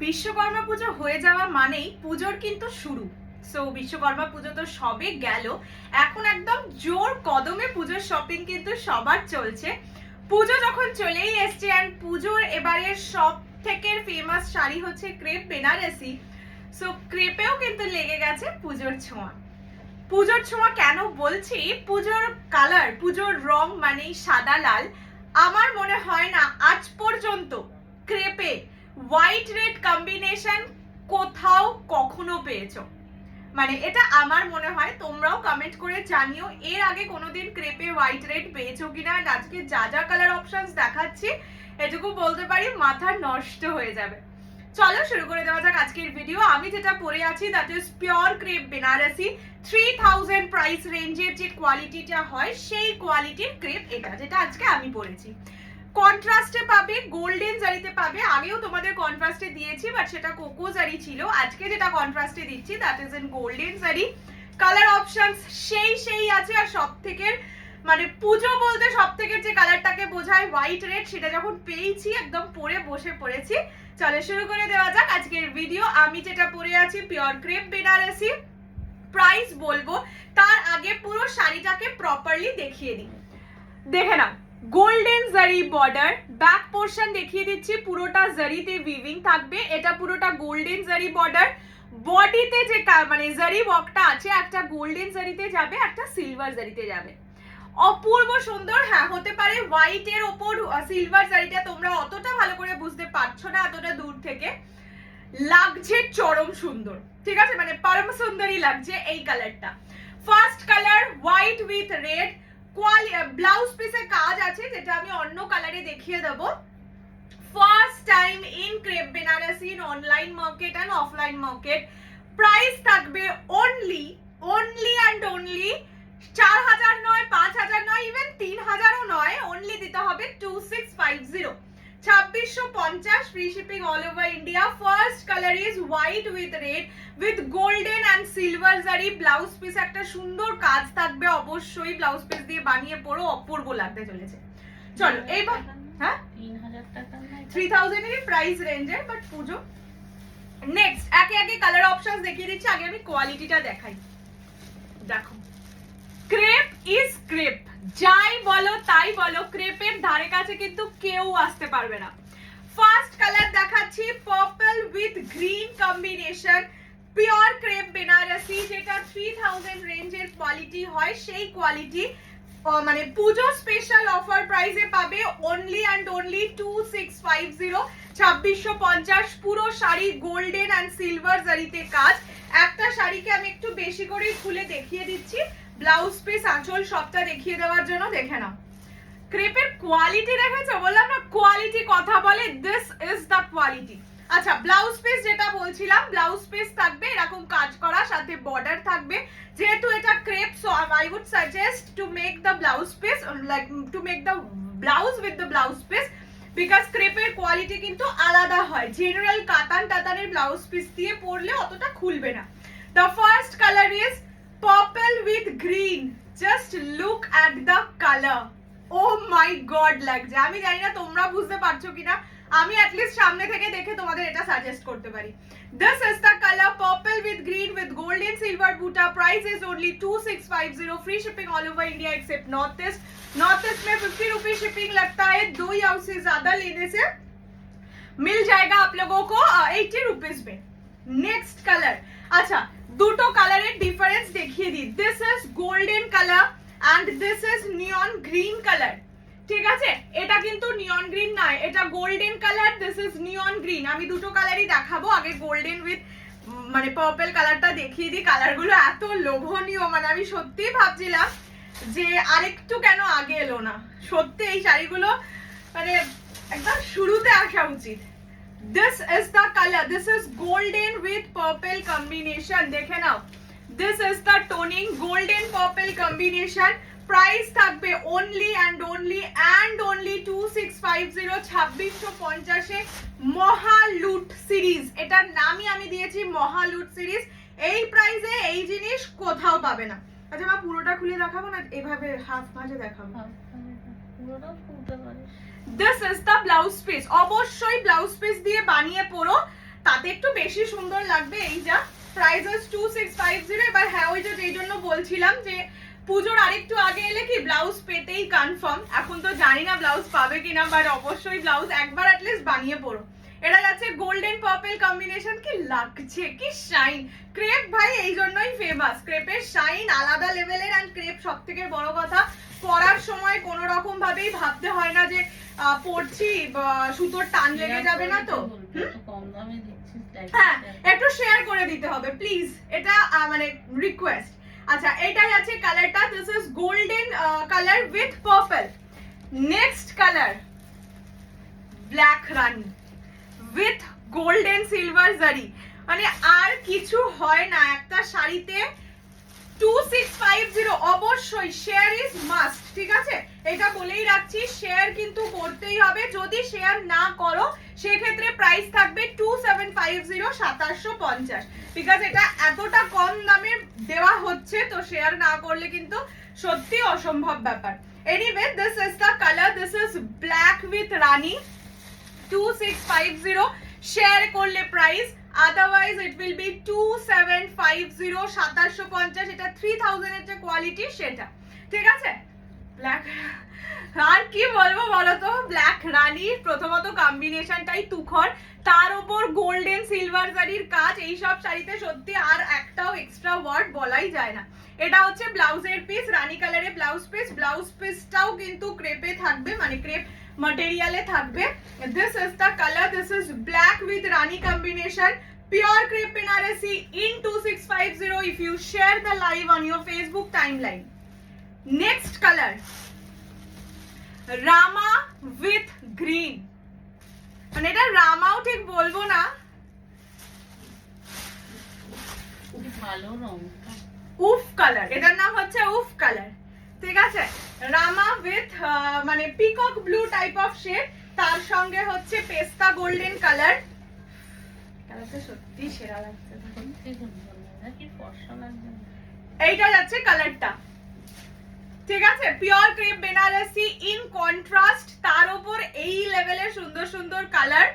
বিশ্বকর্মা পুজো হয়ে যাওয়া মানেই পুজোর কিন্তু শুরু। সো বিশ্বকর্মা পুজো তো সবে গেল, এখন একদম জোর কদমে পুজোর শপিং কিন্তু সবার চলছে। পুজো যখন চলেই এসছে অ্যান্ড পুজোর এবারের সব থেকে ফেমাস শাড়ি হচ্ছে ক্রেপ বেনারসি। সো ক্রেপেও কিন্তু লেগে গেছে পুজোর ছোঁয়া। পুজোর ছোঁয়া কেন বলছি, পুজোর কালার, পুজোর রং মানেই সাদা লাল। আমার মনে হয় না আজ পর্যন্ত ক্রেপে হোয়াইট রেড কম্বিনেশন কোথাও কখনো পেয়েছো। মানে এটা আমার মনে হয়, তোমরাও কমেন্ট করে জানিও এর আগে কোনোদিন ক্রেপে হোয়াইট রেড পেয়েছো কিনা। আজকে যা যা কালার অপশনস দেখাচ্ছি এটুকু বলতে পারি মাথা নষ্ট হয়ে যাবে। চলো শুরু করে দেওয়া যাক আজকের ভিডিও। আমি যেটা পরে আছি that is pure crepe Banarasi. 3000 price রেঞ্জের যে কোয়ালিটিটা হয় সেই কোয়ালিটির ক্রেপ এটা, যেটা আজকে আমি পরেছি। কন্ট্রাস্টে পাবে, গোল্ডেন জারিতে পাবে। আগেও তোমাদের কন্ট্রাস্টে দিয়েছি বাট সেটা কোকো জারি ছিল। আজকে যেটা কন্ট্রাস্টে দিচ্ছি দ্যাট ইজ ইন গোল্ডেন জারি। কালার অপশনস সেই আছে। আর সব থেকে মানে পুজো বলতে সব থেকে যে কালারটাকে বোঝায় হোয়াইট রেড, সেটা যখন পেয়েছি একদম পরে বসে পড়েছি। চলো শুরু করে দেওয়া যাক আজকের ভিডিও। আমি যেটা পরে আছি পিওর ক্রেপ বেনারসি। প্রাইস বলবো তার আগে পুরো শাড়িটাকে প্রপারলি দেখিয়ে দিই। দেখে নাও, গোল্ডেন জারি বর্ডার, ব্যাক পোর্শন দেখিয়ে দিচ্ছি পুরোটা জারিতে উইভিং থাকবে। এটা পুরোটা গোল্ডেন জারি বর্ডার। বডিতে যে মানে জারি ওয়ার্কটা আছে, একটা গোল্ডেন জারিতে যাবে, একটা সিলভার জারিতে যাবে। অপূর্ব সুন্দর। হ্যাঁ, হতে পারে হোয়াইট এর ওপর সিলভার জারিটা তোমরা অতটা ভালো করে বুঝতে পারছো না এতটা দূর থেকে। লাগছে চরম সুন্দর, ঠিক আছে, মানে পরম সুন্দরই লাগছে এই কালারটা। First colour white with red. Blouse পিসে কাজ আছে যেটা আমি অন্য কালারে দেখিয়ে দেবো। First time in crepe Banarasi in online market and offline market. Price থাকবে অনলি অ্যান্ড অনলি 4000 নয়, 5000 নয়, ইভেন 3000ও নয়, অনলি দিতে হবে 2650, 2650, free shipping all over India. First colour is white with red with golden and silver জারি। Blouse piece একটা সুন্দর কাজ থাকবে, অবশ্যই ব্লাউজ পিস দিয়ে বানিয়ে পরো, অপূর্ব লাগতে চলেছে। চলো এইবার, হ্যাঁ 3000 এর প্রাইস রেঞ্জের, বাট পুজো। নেক্সট একে একে কালার অপশনস দেখিয়ে দিচ্ছি। আগে আমি কোয়ালিটিটা দেখাই। দেখো, ক্রেপ ইজ ক্রেপ, যাই বলো তাই বলো, ক্রেপের ধারে কাছে কিন্তু কেউ আসতে পারবে না। ফার্স্ট কালার দেখাচ্ছি purple with green combination, pure crepe Banarasi, যেটা 3000 রেঞ্জের কোয়ালিটি হয় সেই কোয়ালিটি। মানে পুজো স্পেশাল অফার প্রাইসে পাবে অনলি অ্যান্ড অনলি 2650, 2650। পুরো শাড়ি গোল্ডেন অ্যান্ড সিলভার জারিতে কাজ। একটা শাড়িকে আমি একটু বেশি করে খুলে দেখিয়ে দিচ্ছি, ব্লাউজ পিস আঁচল সবটা দেখিয়ে দেওয়ার জন্য। দেখে নাও ক্রেপের কোয়ালিটি, দেখেছো, বললাম না কোয়ালিটি কথা বলে, দিস ইজ দ্য কোয়ালিটি। আচ্ছা, ব্লাউজ পিস যেটা বলছিলাম, ব্লাউজ পিস থাকবে এরকম কাজ করা, সাথে বর্ডার থাকবে। যেহেতু এটা crepe, so I would suggest to make the blouse piece like to make the blouse with the blouse piece, because ক্রেপের কোয়ালিটি কিন্তু আলাদা হয়। জেনারেল কাতানের ব্লাউজ পিস দিয়ে পরলে অতটা খুলবে না। The first colour is purple with green. Just look at the color. Oh my god, লাগছে। আমি জানি না তোমরা বুঝতে পারছো কিনা, আমি অ্যাটলিস্ট সামনে থেকে দেখে তোমাদের এটা সাজেস্ট করতে পারি। This is the color purple with green with gold and silver butta. Price is only 2650, free shipping all over India except North East. North East में 50 रुपीज शिपिंग लगता है। 2 या उससे ज्यादा लेने से मिल जाएगा आप लोगों को 80 रुपीज में। नेक्स्ट कलर, अच्छा দুটো কালারের ডিফারেন্স দেখিয়ে দিই। This is golden colour and this is neon green colour, ঠিক আছে। এটা কিন্তু নিয়ন গ্রিন নয়, এটা golden colour, this is neon green. আমি দুটো কালারই দেখাবো। আগে গোল্ডেন উইথ মানে পার্পল কালারটা দেখিয়ে দিই। কালারগুলো এত লোভনীয়, মানে আমি সত্যিই ভাবছিলাম যে আরেকটু কেন আগে এলো না। সত্যি এই শাড়িগুলো মানে একদম শুরুতে আসা উচিত। This is the color. This is golden with purple combination. দেখে নাও, this is the toning golden purple combination. Price থাকবে only and only 2650, 2650 এ মহালুট সিরিজ। এটার নামই আমি দিয়েছি মহালুট সিরিজ। এই প্রাইসে এই জিনিস কোথাও পাবে না। আচ্ছা মা, পুরোটা খুলে দেখাবো না এভাবে হাফ ভাঁজে দেখাবো? পুরোটা খুলতে পারিস। This is the blouse piece. অবশ্যই ব্লাউজ পিস দিয়ে বানিয়ে পরো, হাতে একটু বেশি সুন্দর লাগবে। এই যা প্রাইস 2650। এবার হ্যাঁ, ওই যে যেই জন্য বলছিলাম যে পুজোর আরেকটু আগে এলে কি ব্লাউজ পেতেই কনফার্ম। এখন তো জানি না ব্লাউজ পাবে কিনা, বাট অবশ্যই ব্লাউজ একবার অ্যাটলিস্ট বানিয়ে পড়ো। এটা যাচ্ছে গোল্ডেন পার্পল কম্বিনেশন, কি লাগছে, কি শাইন। ক্রেপ ভাই এই জন্যই ফেমাস, ক্রেপের শাইন আলাদা লেভেলের। অ্যান্ড ক্রেপ সব থেকে বড় কথা, পরার সময় কোনো রকম ভাবেই ভাবতে হয় না যে পরছি সুতোর টান লেগে যাবে না। তো হ্যাঁ, একটু শেয়ার করে দিতে হবে প্লিজ, এটা মানে রিকোয়েস্ট। আচ্ছা, এটাই আছে কালারটা, this is golden colour with purple. Next colour black Rani with golden silver জারি। মানে আর কিছু হয় না একটা শাড়িতে। 2650 অবশ্যই শেয়ার ইজ মাস্ট, ঠিক আছে? এটা বলেই রাখছি, শেয়ার কিন্তু করতেই হবে। যদি শেয়ার না করো সেক্ষেত্রে প্রাইস থাকবে 2750, 2750, বিকজ এটা এতটা কম দামে দেওয়া হচ্ছে, তো শেয়ার না করলে কিন্তু সত্যি অসম্ভব ব্যাপার। Anyway, this is the colour, this is black with rani, 2650। Share করলে price, otherwise it will be 2750, 2750। এটা 3000 এর যে কোয়ালিটি সেটা, ঠিক আছে? ব্ল্যাক, আর কি বলবো বলো তো, ব্ল্যাক রানীর প্রথমত কম্বিনেশনটাই তুখর, তার উপর গোল্ডেন সিলভার জারির কাজ। এইসব শাড়িতে সত্যি আর একটাও এক্সট্রা ওয়ার্ড বলাই যায় না। এটা হচ্ছে ব্লাউজের পিস, রানী কালারে ব্লাউজ পিস। ব্লাউজ পিসটাও কিন্তু ক্রেপে থাকবে, মানে ক্রেপ material থাকবে। This is the color, this is black with rani combination, pure crepe Banarasi in 2650 if you share the live on your Facebook timeline. Next color, Rama with green। মানে এটা রামাও ঠিক বলবো না, ভালো রং, উফ কালার, এটার নাম হচ্ছে উফ কালার, ঠিক আছে? রামা উইথ মানে peacock blue type of shade, তার সঙ্গে হচ্ছে পেস্তা গোল্ডেন কালার। কালারটা সত্যি সেরা লাগছে, এইটা যাচ্ছে কালারটা, ঠিক আছে? Pure crepe Banarasi in contrast, তার উপর এই লেভেলের সুন্দর সুন্দর কালার।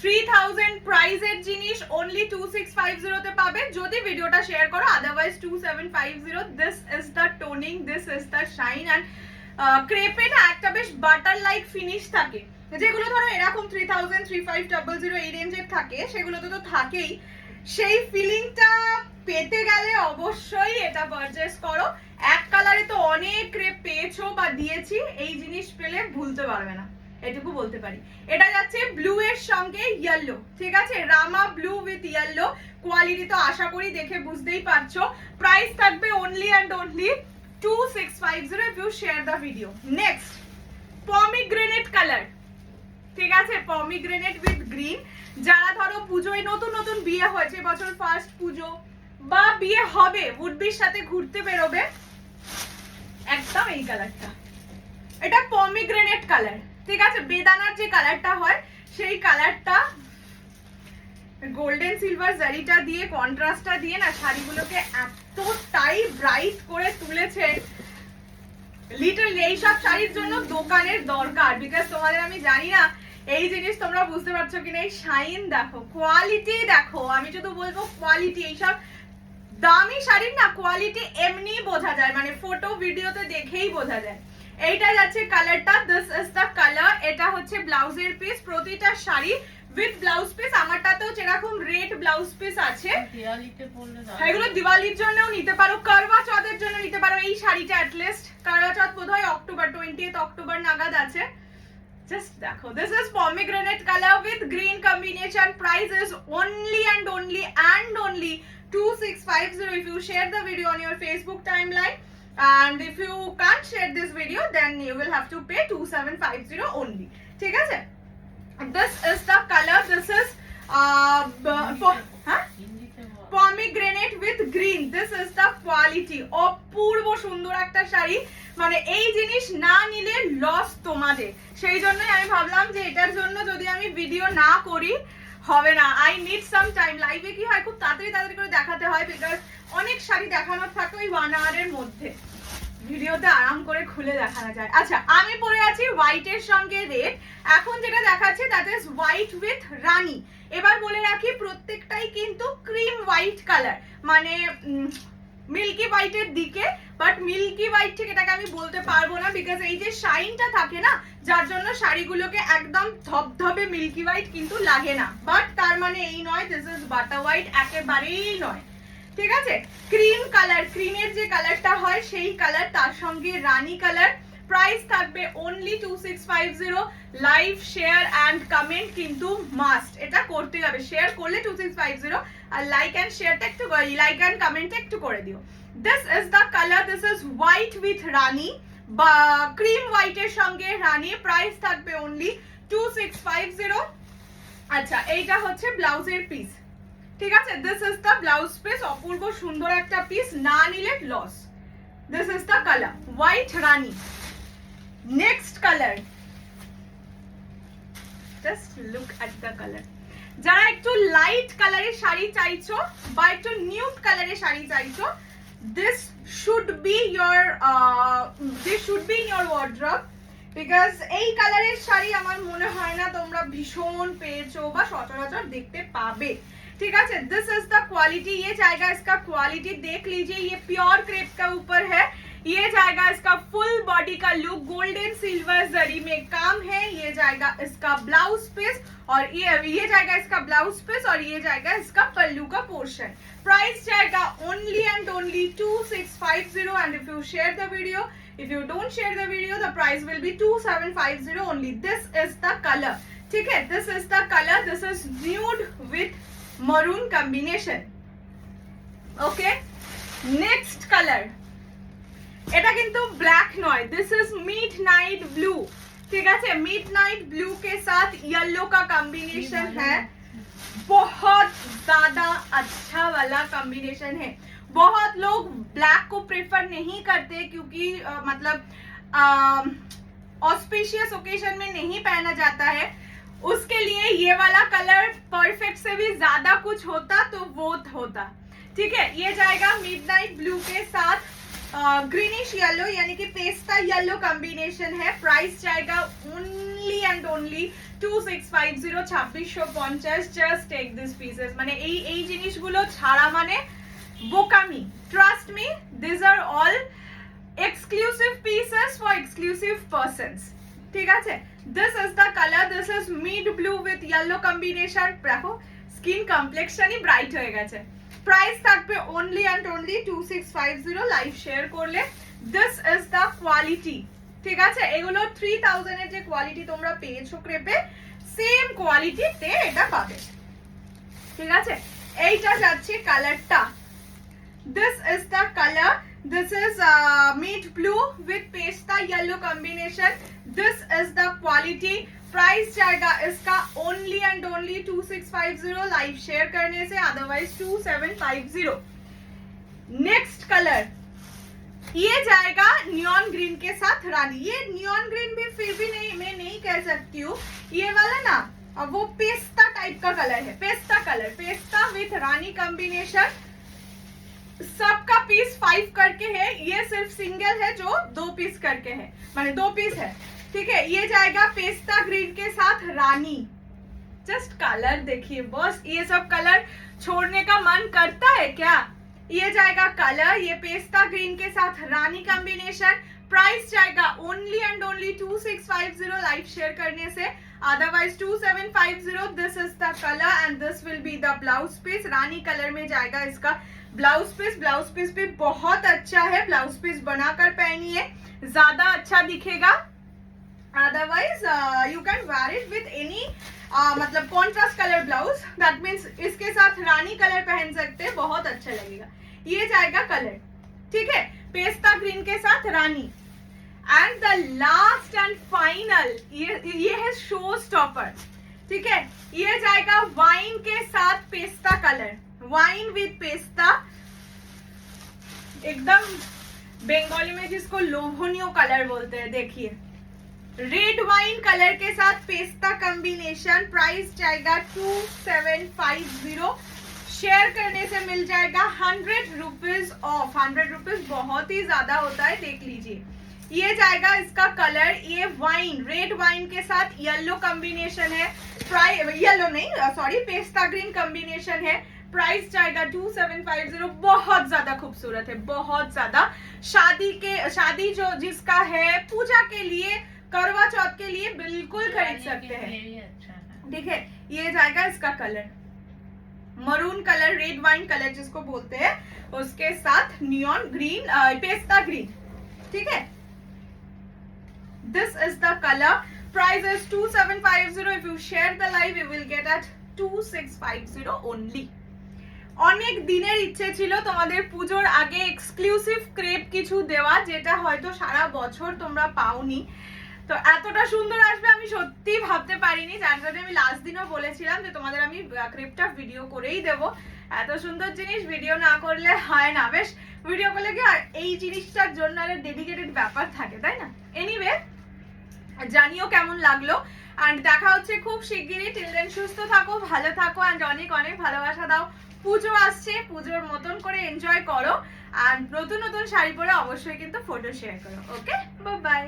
3000 প্রাইসের জিনিস অনলি 2650 তে পাবে যদি ভিডিওটা শেয়ার করো, otherwise 2750। This is the toning, this is the shine. And ক্রেপে না একটা বেশ বাটার লাইক ফিনিশ থাকে, যেগুলো ধরো এরকম 3000, 3500 এই রেঞ্জের থাকে, সেগুলোতে তো থাকেই। সেই ফিলিংটা পেতে গেলে অবশ্যই এটা পারচেস করো। এক কালারে তো অনেক ক্রেপ পেয়েছো বা দিয়েছি, এই জিনিস পেলে ভুলতে পারবে না, এটুকু বলতে পারি। এটা যাচ্ছে ব্লু এর সঙ্গে ইয়েলো, ঠিক আছে? রামা ব্লু উইথ ইয়েলো, কোয়ালিটি তো আশা করি দেখে বুঝতেই পারছো। প্রাইস থাকবে only and only 2650 if you share the video. Next, pomegranate color, ঠিক আছে? pomegranate with green। যারা ধরো পুজোয় নতুন নতুন বিয়ে হয়েছে, বছর ফার্স্ট পুজো বা বিয়ে হবে, উডবির সাথে ঘুরতে বেরোবে, একদম এই কালারটা। এটা pomegranate কালার, ঠিক আছে? বেদানার যে কালারটা হয় সেই কালারটা গোল্ডেন সিলভার জারিটা দিয়ে, কন্ট্রাস্টটা দিয়ে না শাড়িগুলোকে এতটাই ব্রাইট করে তুলেছে। লিটল এইসব শাড়ির জন্য দোকানের দরকার, বিকজ তোমাদের আমি জানি না এই জিনিস তোমরা বুঝতে পারছো কিনা। এই শাইন দেখো, কোয়ালিটি দেখো, আমি শুধু বলবো কোয়ালিটি। এইসব দামি শাড়ির না কোয়ালিটি এমনি বোঝা যায়, মানে ফটো ভিডিওতে দেখেই বোঝা যায়। এইটা যাচ্ছে কালারটা, দিস ইজ দ্য কালার। এটা হচ্ছে ব্লাউজের পিস, প্রতিটা শাড়ি উইথ ব্লাউজ পিস। আমারটাতেও যেরকম রেড ব্লাউজ পিস আছে, এগুলো দিওয়ালির জন্যও নিতে পারো, করবা চৌথের জন্য নিতে পারো। এই শাড়িটা অ্যাটলিস্ট করবা চৌথ বোধহয় অক্টোবর, 20th অক্টোবর নাগাদ আছে। জাস্ট দেখো, this is pomegranate color with green combination. Price is only and only 2650 if you share the video on your Facebook timeline. And if you can't share this video, then you will have to pay 2750 only, ঠিক আছে? This is the color, this is pomegranate with green, this is the quality। অপূর্ব সুন্দর একটা শাড়ি, মানে এই জিনিস না নিলে loss তোমাদের। সেই জন্যই আমি ভাবলাম যে এটার জন্য যদি আমি ভিডিও না করি হবে না, আই নিড সাম টাইম। লাইভে কি হয়, খুব তাড়াতাড়ি করে দেখাতে হয়, বিকজ অনেক শাড়ি দেখানোর থাকে ওই 1 আওয়ারের মধ্যে। ভিডিওতে আরাম করে খুলে দেখানো যায়। আচ্ছা, আমি পরে আছি হোয়াইটের সঙ্গে রেড। এখন যেটা দেখাচ্ছি দ্যাট ইজ হোয়াইট উইথ রানী। এবার বলে রাখি প্রত্যেকটাই কিন্তু ক্রিম হোয়াইট কালার, মানে মিল্কি হোয়াইটের দিকে, বাট মিল্কি হোয়াইট ঠিক এটাকে আমি বলতে পারবো না, বিকজ এই যে শাইনটা থাকে না, যার জন্য শাড়িগুলোকে একদম ধবধবে মিল্কি হোয়াইট কিন্তু লাগে না। বাট তার মানে এই নয় দিস ইজ বাটার হোয়াইট, একেবারেই নয়। ঠিক আছে, ক্রিম কালার, ক্রিমের যে কালারটা হয় সেই কালার, তার সঙ্গে রানী কালার। প্রাইস থাকবে only 2650। Live share and comment কিন্তু মাস্ট, এটা করতে হবে। শেয়ার করলে 2650, আর লাইক অ্যান্ড শেয়ারটা একটু, লাইক অ্যান্ড কমেন্টটা একটু করে দিও। This is the colour, this is white with rani বা ক্রিম হোয়াইটের সঙ্গে রানী। প্রাইস থাকবে অনলি 2650। আচ্ছা, এইটা হচ্ছে ব্লাউজের পিস। ঠিক আছে, this is the blouse piece. অপূর্ব সুন্দর একটা পিস, না নিলে loss. This is the colour white rani. Next colour, just look at the colour. যারা একটু লাইট কালারের শাড়ি চাইছো বা একটু নিউড কালারের শাড়ি চাইছো, this should be in your wardrobe, because এই কালারের শাড়ি আমার মনে হয় না তোমরা ভীষণ পেয়েছো বা সচরাচর দেখতে পাবে। ठीक है, दिस इज द क्वालिटी। ये जाएगा इसका क्वालिटी देख लीजिए, ये प्योर क्रेप का ऊपर है। ये जाएगा इसका फुल बॉडी का लुक, गोल्डन सिल्वर जरी में काम है। ये जाएगा इसका ब्लाउज पीस, और ये जाएगा इसका ब्लाउज पीस, और ये जाएगा इसका पल्लू का पोर्शन। प्राइस जाएगा only and only 2650। And if you share the video, if you don't share the video, the price will be 2750 only. This is the color, ठीक है, this is the color, this is nude with maroon combination. Okay, next color, এটা কিন্তু black নয়, this is midnight blue। ठीक है, midnight blue के साथ yellow का कॉम्बिनेशन है। बहुत ज्यादा अच्छा वाला कॉम्बिनेशन है। बहुत लोग ब्लैक को प्रेफर नहीं करते क्योंकि मतलब ऑस्पिशियस ओकेजन में नहीं पहना जाता है, उसके लिए ये वाला कलर परफेक्ट से भी ज्यादा कुछ होता तो वो होता। ठीक है, ये जाएगा मिडनाइट ब्लू के साथ ग्रीनिश येलो, यानी कि पेस्ता येलो कॉम्बिनेशन है। प्राइस जाएगा only and only 2650, 2650। Just take this pieces, মানে এই জিনিসগুলো ছাড়া মানে বোকামি। Trust me, this are all exclusive pieces for exclusive persons. ঠিক আছে, this is the colour, this is mid blue with yellow combination. দেখো স্কিন কমপ্লেক্সনই ব্রাইট হয়ে গেছে। প্রাইস থাকবে only and only 2650। Live share করলে দিস ইজ দ্য কোয়ালিটি। ঠিক আছে, এগুলো 3000 এর যে কোয়ালিটি তোমরা পেয়েছো ক্রেপে, সেম কোয়ালিটিতে এটা পাবে। ঠিক আছে, এইটা যাচ্ছে কালারটা। This is the color, this is mid blue with pasta yellow combination. This is the quality। Price जाएगा इसका only and only 2650। Live share करने से, अदरवाइज 2750। नेक्स्ट कलर, ये जाएगा नियॉन ग्रीन के साथ रानी। ये नियॉन ग्रीन भी फिर भी नहीं, मैं नहीं कह सकती हूँ, ये वाला ना वो पेस्ता टाइप का कलर है, pista colour, pista with Rani combination. सबका पीस 5 करके है, ये सिर्फ सिंगल है जो 2 पीस करके है, माने 2 पीस है। ठीक है, ये जाएगा पेस्ता ग्रीन के साथ रानी। जस्ट कलर देखिए बस, ये सब कलर छोड़ने का मन करता है क्या? ये जाएगा कलर, ये पेस्ता ग्रीन के साथ रानी कॉम्बिनेशन। प्राइस जाएगा only and only 2650। Live share करने से, otherwise 2750। This is the colour and this will be the blouse piece. रानी कलर में जाएगा इसका ब्लाउज पीस। ब्लाउज पीस भी बहुत अच्छा है, ब्लाउज पीस बनाकर पहनिए, ज्यादा अच्छा दिखेगा। Otherwise you can wear it with any मतलब contrast colour blouse, that means इसके साथ रानी कलर पहन सकते हैं, बहुत अच्छा लगेगा। ये जाएगा कलर, ठीक है, पेस्ता ग्रीन के साथ रानी। And the last and final, ये है शो स्टॉपर। ठीक है, ये जाएगा वाइन के साथ pista colour, wine with pista, एकदम बंगाली में जिसको लोभनीय कलर बोलते हैं। देखिए रेड वाइन कलर के साथ पेस्ता कॉम्बिनेशन। प्राइस जाएगा 2750। शेयर करने से मिल जाएगा 100 रुपीज ऑफ। 100 रुपीज बहुत ही ज्यादा होता है, देख लीजिए। ये जाएगा इसका कलर, ये वाइन, रेड वाइन के साथ येलो कॉम्बिनेशन है, येलो नहीं सॉरी पेस्ता ग्रीन कॉम्बिनेशन है। प्राइस जाएगा 2750। बहुत ज्यादा खूबसूरत है, बहुत ज्यादा। शादी जो जिसका है, पूजा के लिए, करवा चौथ के लिए बिल्कुल खरीद सकते हैं। ये भी अच्छा है। देखिए ये जाएगा इसका colour, maroon colour, red wine colour जिसको बोलते हैं, उसके साथ नियॉन ग्रीन, पेस्ता ग्रीन, ठीक है। This is the colour. Price is 2750। If you share the live you will get at 2650 only. অনেক দিনের ইচ্ছে ছিল তোমাদের পুজোর আগে এক্সক্লুসিভ ক্রেপ কিছু দেওয়া, যেটা হয়তো সারা বছর তোমরা পাওনি। তো এতটা সুন্দর আসবে আমি সত্যি ভাবতে পারিনি, যার জন্য আমি লাস্ট দিনও বলেছিলাম যে তোমাদের আমি ক্রেপটা ভিডিও করেই দেব। এত সুন্দর জিনিস ভিডিও না করলে হয় না, বেশ ভিডিও করলে কি হয়, এই জিনিসটার জন্য একটা ডেডিকেটেড ব্যাপার থাকে, তাই না? এনিওয়ে, জানিও কেমন লাগলো, এন্ড দেখা হচ্ছে খুব শিগগিরই। টিল দেন সুস্থ থাকো, ভালো থাকো, এন্ড অনেক অনেক ভালোবাসা দাও। পুজো আসছে, পুজোর মতন করে এনজয় করো, আর নতুন নতুন শাড়ি পরে অবশ্যই কিন্তু ফটো শেয়ার করো। ওকে, বাই বাই।